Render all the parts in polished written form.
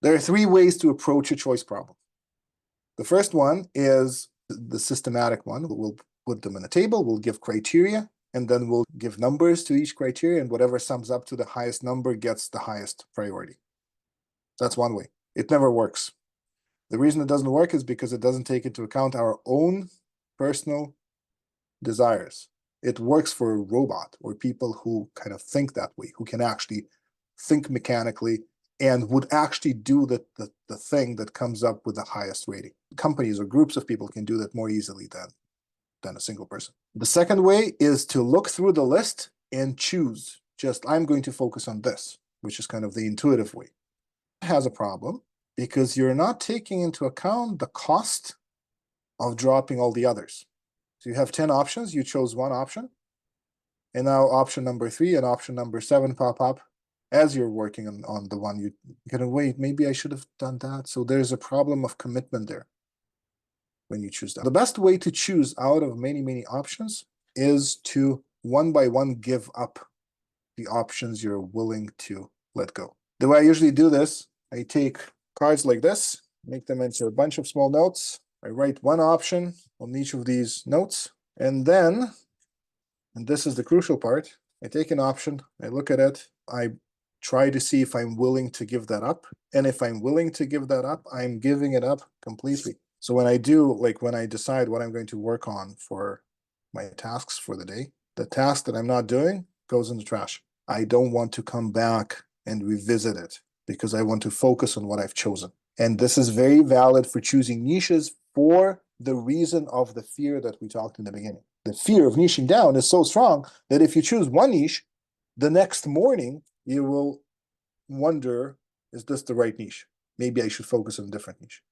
There are three ways to approach a choice problem. The first one is the systematic one. We'll put them in a table, we'll give criteria, and then we'll give numbers to each criteria, and whatever sums up to the highest number gets the highest priority. That's one way. It never works. The reason it doesn't work is because it doesn't take into account our own personal desires. It works for a robot or people who kind of think that way, who can actually think mechanically and would actually do the thing that comes up with the highest rating. Companies or groups of people can do that more easily than a single person. The second way is to look through the list and choose. Just, I'm going to focus on this, which is kind of the intuitive way. It has a problem because you're not taking into account the cost of dropping all the others. So you have 10 options, you chose one option, and now option number 3 and option number 7 pop up as you're working on the one you're gonna wait, maybe I should have done that. So there's a problem of commitment there when you choose that. The best way to choose out of many options is to one by one give up the options you're willing to let go. The way I usually do this, I take cards like this, make them into a bunch of small notes. I write one option on each of these notes, and then, and this is the crucial part, I take an option, I look at it, I try to see if I'm willing to give that up. And if I'm willing to give that up, I'm giving it up completely. So when I do, like when I decide what I'm going to work on for my tasks for the day, the task that I'm not doing goes in the trash. I don't want to come back and revisit it because I want to focus on what I've chosen. And this is very valid for choosing niches for the reason of the fear that we talked in the beginning. The fear of niching down is so strong that if you choose one niche, the next morning you will wonder, is this the right niche? Maybe I should focus on a different niche.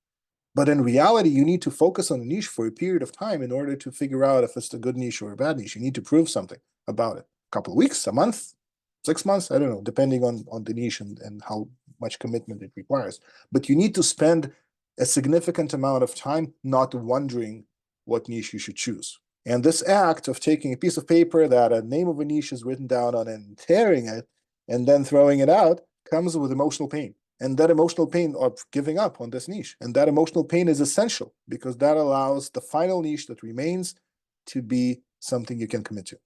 But in reality, you need to focus on a niche for a period of time in order to figure out if it's a good niche or a bad niche. You need to prove something about it. A couple of weeks, a month, 6 months, I don't know, depending on the niche and how much commitment it requires. But you need to spend a significant amount of time not wondering what niche you should choose. And this act of taking a piece of paper that a name of a niche is written down on and tearing it and then throwing it out comes with emotional pain. And that emotional pain of giving up on this niche. And that emotional pain is essential because that allows the final niche that remains to be something you can commit to.